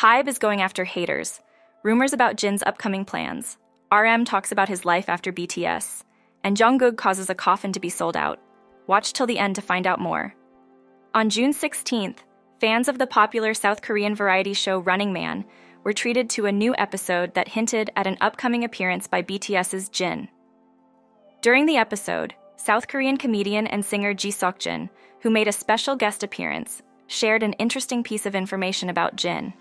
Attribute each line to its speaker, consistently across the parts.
Speaker 1: HYBE is going after haters. Rumors about Jin's upcoming plans. RM talks about his life after BTS. And Jungkook causes a coffin to be sold out. Watch till the end to find out more. On June 16th, fans of the popular South Korean variety show Running Man were treated to a new episode that hinted at an upcoming appearance by BTS's Jin. During the episode, South Korean comedian and singer Jin, who made a special guest appearance, shared an interesting piece of information about Jin.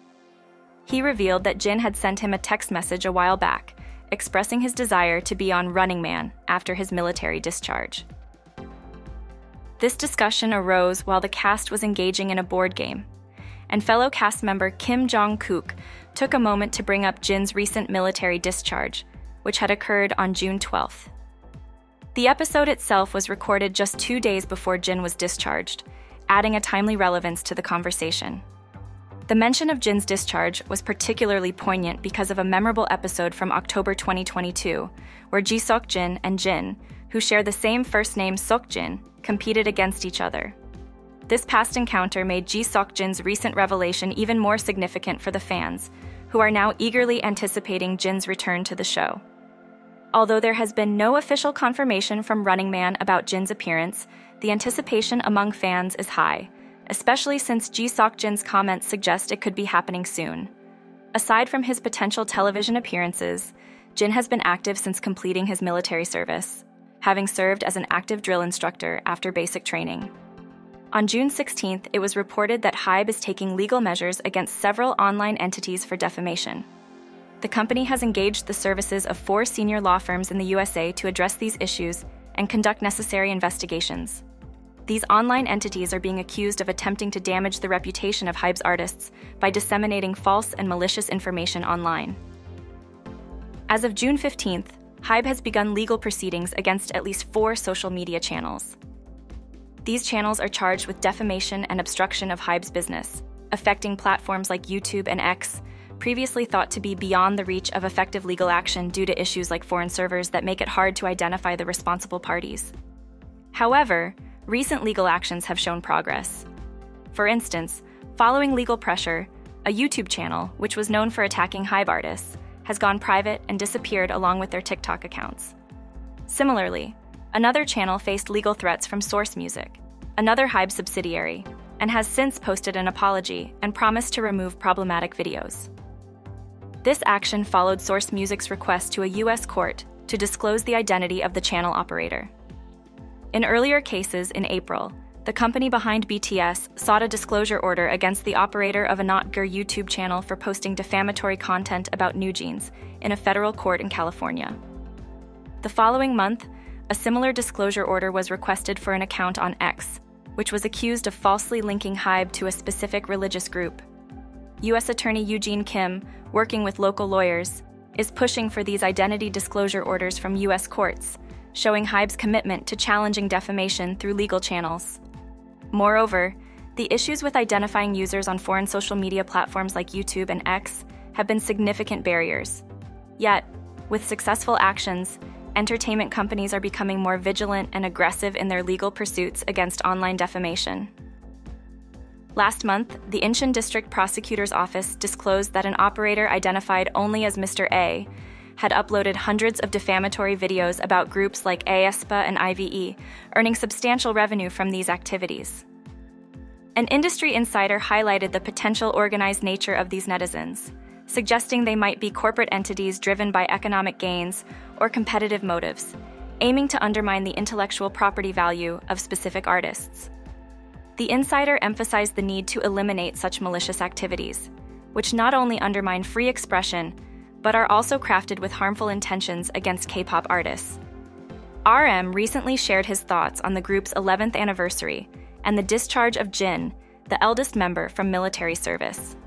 Speaker 1: He revealed that Jin had sent him a text message a while back, expressing his desire to be on Running Man after his military discharge. This discussion arose while the cast was engaging in a board game, and fellow cast member Jungkook took a moment to bring up Jin's recent military discharge, which had occurred on June 12th. The episode itself was recorded just 2 days before Jin was discharged, adding a timely relevance to the conversation. The mention of Jin's discharge was particularly poignant because of a memorable episode from October 2022, where Jin and Jin, who share the same first name Seokjin, competed against each other. This past encounter made Jin's recent revelation even more significant for the fans, who are now eagerly anticipating Jin's return to the show. Although there has been no official confirmation from Running Man about Jin's appearance, the anticipation among fans is high, especially since Jin's comments suggest it could be happening soon. Aside from his potential television appearances, Jin has been active since completing his military service, having served as an active drill instructor after basic training. On June 16th, it was reported that HYBE is taking legal measures against several online entities for defamation. The company has engaged the services of 4 senior law firms in the USA to address these issues and conduct necessary investigations. These online entities are being accused of attempting to damage the reputation of HYBE's artists by disseminating false and malicious information online. As of June 15th, HYBE has begun legal proceedings against at least 4 social media channels. These channels are charged with defamation and obstruction of HYBE's business, affecting platforms like YouTube and X, previously thought to be beyond the reach of effective legal action due to issues like foreign servers that make it hard to identify the responsible parties. However, recent legal actions have shown progress. For instance, following legal pressure, a YouTube channel, which was known for attacking HYBE artists, has gone private and disappeared along with their TikTok accounts. Similarly, another channel faced legal threats from Source Music, another HYBE subsidiary, and has since posted an apology and promised to remove problematic videos. This action followed Source Music's request to a U.S. court to disclose the identity of the channel operator. In earlier cases in April, the company behind BTS sought a disclosure order against the operator of a Not-Gur YouTube channel for posting defamatory content about NewJeans in a federal court in California. The following month, a similar disclosure order was requested for an account on X, which was accused of falsely linking HYBE to a specific religious group. U.S. Attorney Eugene Kim, working with local lawyers, is pushing for these identity disclosure orders from U.S. courts, showing HYBE's commitment to challenging defamation through legal channels. Moreover, the issues with identifying users on foreign social media platforms like YouTube and X have been significant barriers. Yet, with successful actions, entertainment companies are becoming more vigilant and aggressive in their legal pursuits against online defamation. Last month, the Incheon District Prosecutor's Office disclosed that an operator identified only as Mr. A had uploaded hundreds of defamatory videos about groups like aespa and IVE, earning substantial revenue from these activities. An industry insider highlighted the potential organized nature of these netizens, suggesting they might be corporate entities driven by economic gains or competitive motives, aiming to undermine the intellectual property value of specific artists. The insider emphasized the need to eliminate such malicious activities, which not only undermine free expression, but are also crafted with harmful intentions against K-pop artists. RM recently shared his thoughts on the group's 11th anniversary and the discharge of Jin, the eldest member from military service.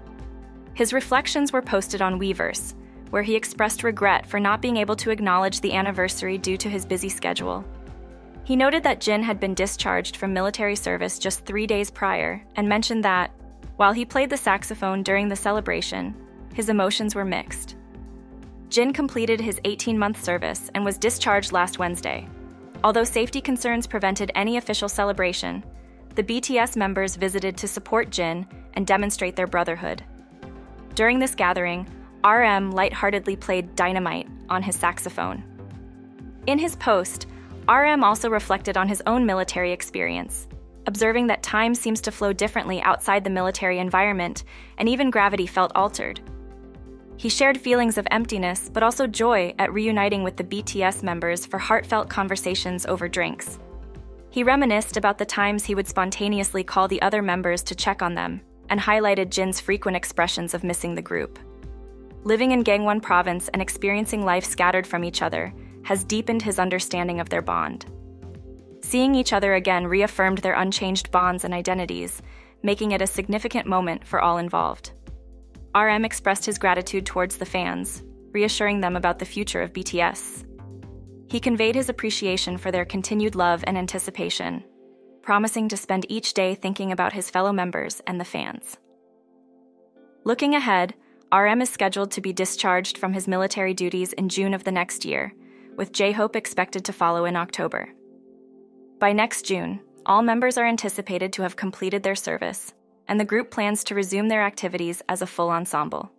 Speaker 1: His reflections were posted on Weverse, where he expressed regret for not being able to acknowledge the anniversary due to his busy schedule. He noted that Jin had been discharged from military service just 3 days prior and mentioned that, while he played the saxophone during the celebration, his emotions were mixed. Jin completed his 18-month service and was discharged last Wednesday. Although safety concerns prevented any official celebration, the BTS members visited to support Jin and demonstrate their brotherhood. During this gathering, RM lightheartedly played Dynamite on his saxophone. In his post, RM also reflected on his own military experience, observing that time seems to flow differently outside the military environment, and even gravity felt altered. He shared feelings of emptiness, but also joy at reuniting with the BTS members for heartfelt conversations over drinks. He reminisced about the times he would spontaneously call the other members to check on them, and highlighted Jin's frequent expressions of missing the group. Living in Gangwon province and experiencing life scattered from each other has deepened his understanding of their bond. Seeing each other again reaffirmed their unchanged bonds and identities, making it a significant moment for all involved. RM expressed his gratitude towards the fans, reassuring them about the future of BTS. He conveyed his appreciation for their continued love and anticipation, promising to spend each day thinking about his fellow members and the fans. Looking ahead, RM is scheduled to be discharged from his military duties in June of the next year, with J-Hope expected to follow in October. By next June, all members are anticipated to have completed their service, and the group plans to resume their activities as a full ensemble.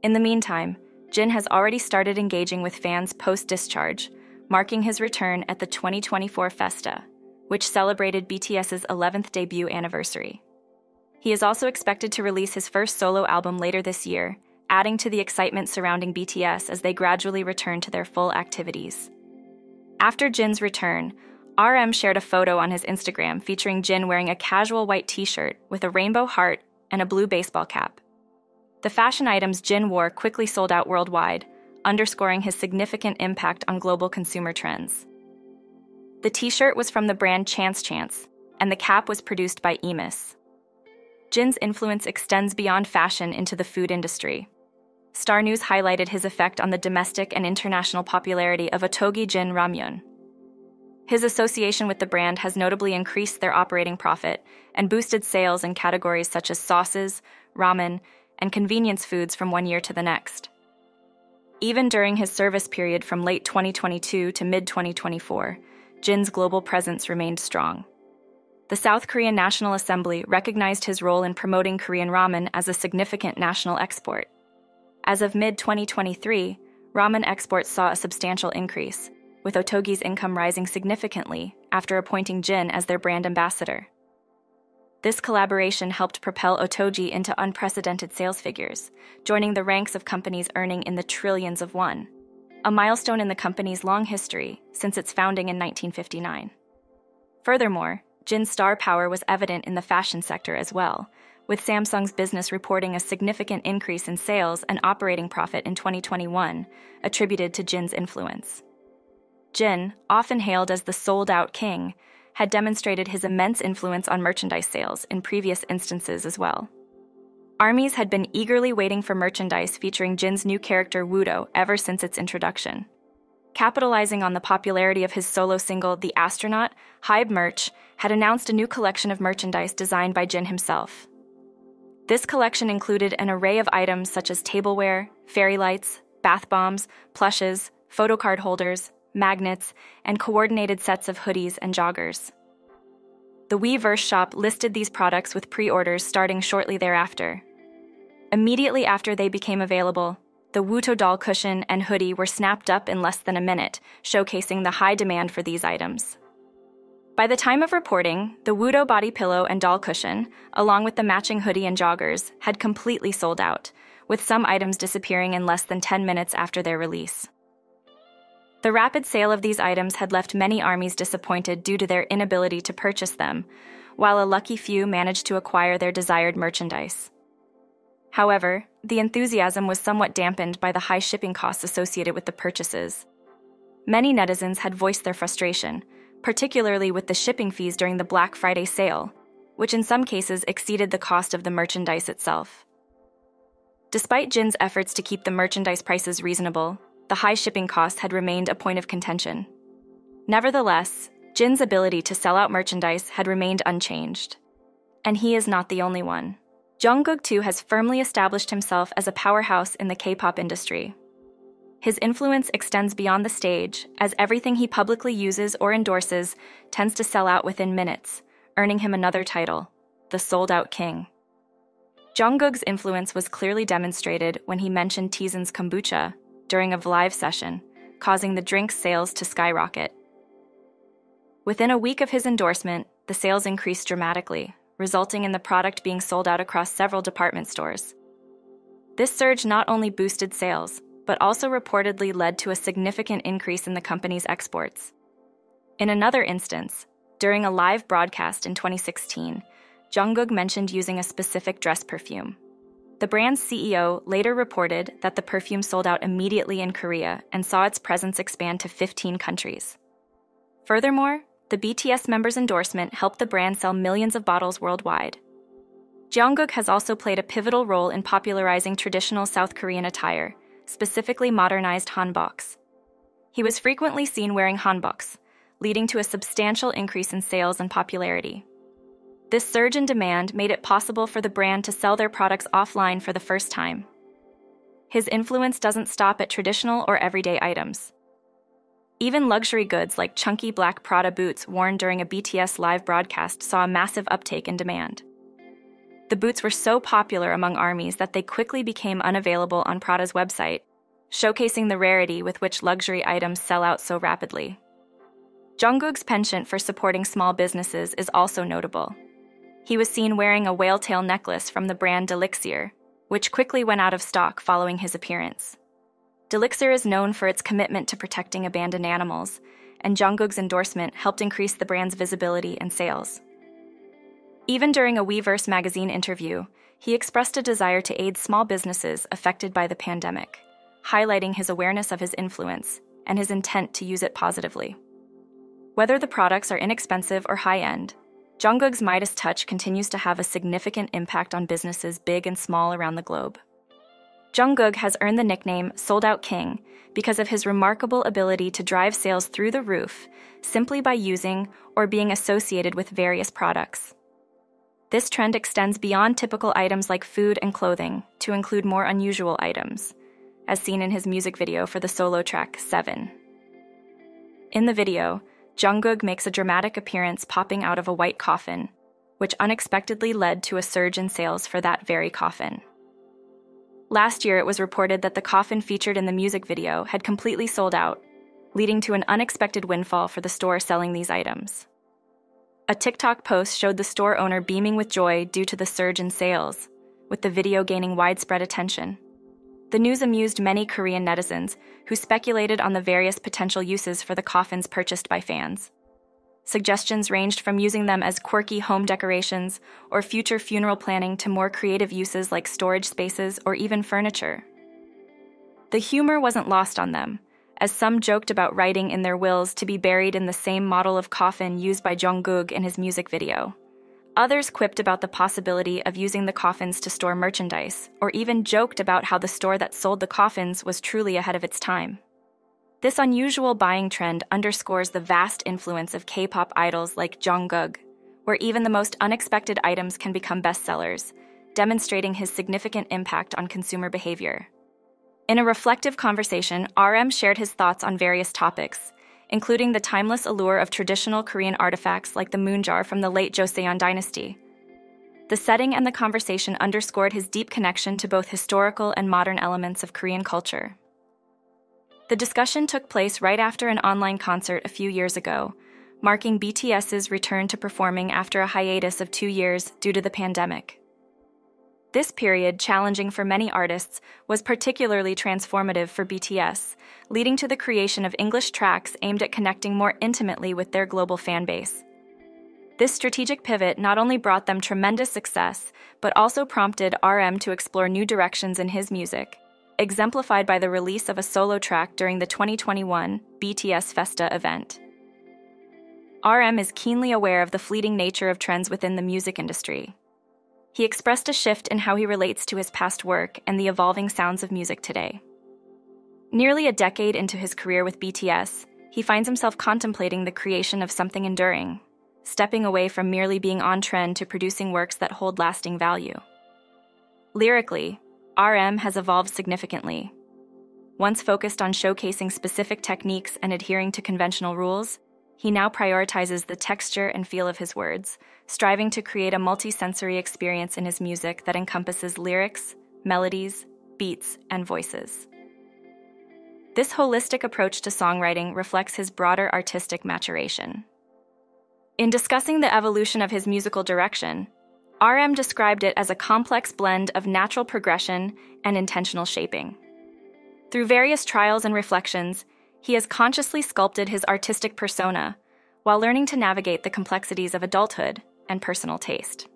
Speaker 1: In the meantime, Jin has already started engaging with fans post-discharge, marking his return at the 2024 Festa, which celebrated BTS's 11th debut anniversary. He is also expected to release his first solo album later this year, adding to the excitement surrounding BTS as they gradually return to their full activities. After Jin's return, RM shared a photo on his Instagram featuring Jin wearing a casual white t-shirt with a rainbow heart and a blue baseball cap. The fashion items Jin wore quickly sold out worldwide, underscoring his significant impact on global consumer trends. The t-shirt was from the brand Chance Chance, and the cap was produced by Emis. Jin's influence extends beyond fashion into the food industry. Star News highlighted his effect on the domestic and international popularity of Ottogi Jin Ramyeon. His association with the brand has notably increased their operating profit and boosted sales in categories such as sauces, ramen, and convenience foods from one year to the next. Even during his service period from late 2022 to mid-2024, Jin's global presence remained strong. The South Korean National Assembly recognized his role in promoting Korean ramen as a significant national export. As of mid-2023, ramen exports saw a substantial increase, with Ottogi's income rising significantly after appointing Jin as their brand ambassador. This collaboration helped propel Ottogi into unprecedented sales figures, joining the ranks of companies earning in the trillions of won, a milestone in the company's long history since its founding in 1959. Furthermore, Jin's star power was evident in the fashion sector as well, with Samsung's business reporting a significant increase in sales and operating profit in 2021, attributed to Jin's influence. Jin, often hailed as the sold-out king, had demonstrated his immense influence on merchandise sales in previous instances as well. Armies had been eagerly waiting for merchandise featuring Jin's new character Woodo ever since its introduction. Capitalizing on the popularity of his solo single The Astronaut, HYBE Merch had announced a new collection of merchandise designed by Jin himself. This collection included an array of items such as tableware, fairy lights, bath bombs, plushes, photo card holders, magnets, and coordinated sets of hoodies and joggers. The Weverse shop listed these products with pre-orders starting shortly thereafter. Immediately after they became available, the Wuto doll cushion and hoodie were snapped up in less than a minute, showcasing the high demand for these items. By the time of reporting, the Wuto body pillow and doll cushion, along with the matching hoodie and joggers, had completely sold out, with some items disappearing in less than 10 minutes after their release. The rapid sale of these items had left many armies disappointed due to their inability to purchase them, while a lucky few managed to acquire their desired merchandise. However, the enthusiasm was somewhat dampened by the high shipping costs associated with the purchases. Many netizens had voiced their frustration, particularly with the shipping fees during the Black Friday sale, which in some cases exceeded the cost of the merchandise itself. Despite Jin's efforts to keep the merchandise prices reasonable, the high shipping costs had remained a point of contention. Nevertheless, Jin's ability to sell out merchandise had remained unchanged. And he is not the only one. Jungkook too has firmly established himself as a powerhouse in the K-pop industry. His influence extends beyond the stage, as everything he publicly uses or endorses tends to sell out within minutes, earning him another title, the sold-out king. Jungkook's influence was clearly demonstrated when he mentioned Tizen's kombucha during a live session, causing the drink's sales to skyrocket. Within a week of his endorsement, the sales increased dramatically, resulting in the product being sold out across several department stores. This surge not only boosted sales, but also reportedly led to a significant increase in the company's exports. In another instance, during a live broadcast in 2016, Jungkook mentioned using a specific dress perfume. The brand's CEO later reported that the perfume sold out immediately in Korea and saw its presence expand to 15 countries. Furthermore, the BTS member's endorsement helped the brand sell millions of bottles worldwide. Jungkook has also played a pivotal role in popularizing traditional South Korean attire, specifically modernized hanboks. He was frequently seen wearing hanboks, leading to a substantial increase in sales and popularity. This surge in demand made it possible for the brand to sell their products offline for the first time. His influence doesn't stop at traditional or everyday items. Even luxury goods like chunky black Prada boots worn during a BTS live broadcast saw a massive uptake in demand. The boots were so popular among ARMYs that they quickly became unavailable on Prada's website, showcasing the rarity with which luxury items sell out so rapidly. Jungkook's penchant for supporting small businesses is also notable. He was seen wearing a whale tail necklace from the brand Delixir, which quickly went out of stock following his appearance. Delixir is known for its commitment to protecting abandoned animals, and Jungkook's endorsement helped increase the brand's visibility and sales. Even during a Weverse magazine interview, he expressed a desire to aid small businesses affected by the pandemic, highlighting his awareness of his influence and his intent to use it positively. Whether the products are inexpensive or high-end, Jungkook's Midas touch continues to have a significant impact on businesses big and small around the globe. Jungkook has earned the nickname Sold Out King because of his remarkable ability to drive sales through the roof simply by using or being associated with various products. This trend extends beyond typical items like food and clothing to include more unusual items, as seen in his music video for the solo track 7. In the video, Jungkook makes a dramatic appearance popping out of a white coffin, which unexpectedly led to a surge in sales for that very coffin. Last year, it was reported that the coffin featured in the music video had completely sold out, leading to an unexpected windfall for the store selling these items. A TikTok post showed the store owner beaming with joy due to the surge in sales, with the video gaining widespread attention. The news amused many Korean netizens who speculated on the various potential uses for the coffins purchased by fans. Suggestions ranged from using them as quirky home decorations or future funeral planning to more creative uses like storage spaces or even furniture. The humor wasn't lost on them, as some joked about writing in their wills to be buried in the same model of coffin used by Jungkook in his music video. Others quipped about the possibility of using the coffins to store merchandise, or even joked about how the store that sold the coffins was truly ahead of its time. This unusual buying trend underscores the vast influence of K-pop idols like Jungkook, where even the most unexpected items can become bestsellers, demonstrating his significant impact on consumer behavior. In a reflective conversation, RM shared his thoughts on various topics, including the timeless allure of traditional Korean artifacts like the moon jar from the late Joseon dynasty. The setting and the conversation underscored his deep connection to both historical and modern elements of Korean culture. The discussion took place right after an online concert a few years ago, marking BTS's return to performing after a hiatus of 2 years due to the pandemic. This period, challenging for many artists, was particularly transformative for BTS, leading to the creation of English tracks aimed at connecting more intimately with their global fan base. This strategic pivot not only brought them tremendous success, but also prompted RM to explore new directions in his music, exemplified by the release of a solo track during the 2021 BTS Festa event. RM is keenly aware of the fleeting nature of trends within the music industry. He expressed a shift in how he relates to his past work and the evolving sounds of music today. Nearly a decade into his career with BTS, he finds himself contemplating the creation of something enduring, stepping away from merely being on trend to producing works that hold lasting value. Lyrically, RM has evolved significantly. Once focused on showcasing specific techniques and adhering to conventional rules, he now prioritizes the texture and feel of his words, striving to create a multi-sensory experience in his music that encompasses lyrics, melodies, beats, and voices. This holistic approach to songwriting reflects his broader artistic maturation. In discussing the evolution of his musical direction, RM described it as a complex blend of natural progression and intentional shaping. Through various trials and reflections, he has consciously sculpted his artistic persona while learning to navigate the complexities of adulthood and personal taste.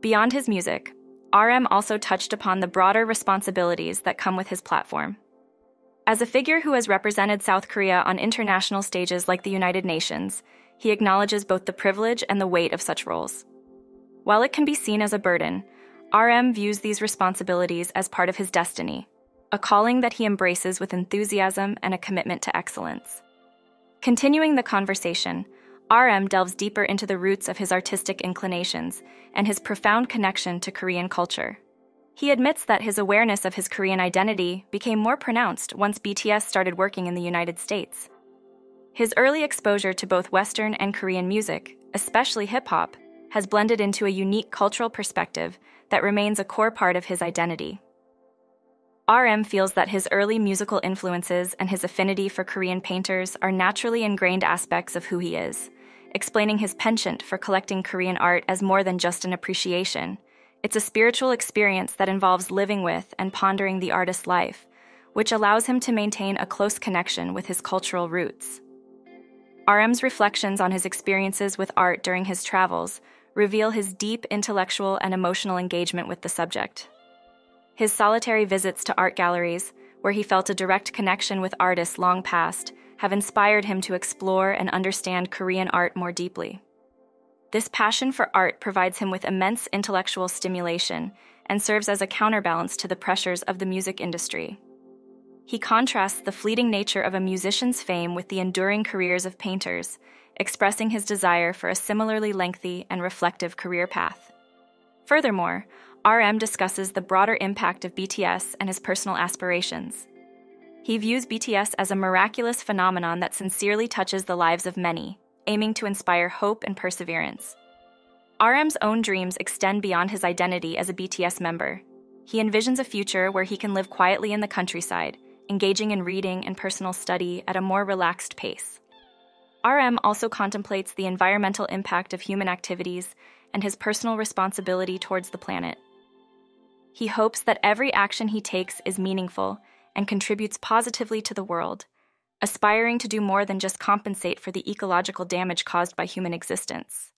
Speaker 1: Beyond his music, RM also touched upon the broader responsibilities that come with his platform. As a figure who has represented South Korea on international stages like the United Nations, he acknowledges both the privilege and the weight of such roles. While it can be seen as a burden, RM views these responsibilities as part of his destiny, a calling that he embraces with enthusiasm and a commitment to excellence. Continuing the conversation, RM delves deeper into the roots of his artistic inclinations and his profound connection to Korean culture. He admits that his awareness of his Korean identity became more pronounced once BTS started working in the United States. His early exposure to both Western and Korean music, especially hip-hop, has blended into a unique cultural perspective that remains a core part of his identity. RM feels that his early musical influences and his affinity for Korean painters are naturally ingrained aspects of who he is, explaining his penchant for collecting Korean art as more than just an appreciation. It's a spiritual experience that involves living with and pondering the artist's life, which allows him to maintain a close connection with his cultural roots. RM's reflections on his experiences with art during his travels reveal his deep intellectual and emotional engagement with the subject. His solitary visits to art galleries, where he felt a direct connection with artists long past, have inspired him to explore and understand Korean art more deeply. This passion for art provides him with immense intellectual stimulation and serves as a counterbalance to the pressures of the music industry. He contrasts the fleeting nature of a musician's fame with the enduring careers of painters, expressing his desire for a similarly lengthy and reflective career path. Furthermore, RM discusses the broader impact of BTS and his personal aspirations. He views BTS as a miraculous phenomenon that sincerely touches the lives of many, aiming to inspire hope and perseverance. RM's own dreams extend beyond his identity as a BTS member. He envisions a future where he can live quietly in the countryside, engaging in reading and personal study at a more relaxed pace. RM also contemplates the environmental impact of human activities and his personal responsibility towards the planet. He hopes that every action he takes is meaningful and contributes positively to the world, aspiring to do more than just compensate for the ecological damage caused by human existence.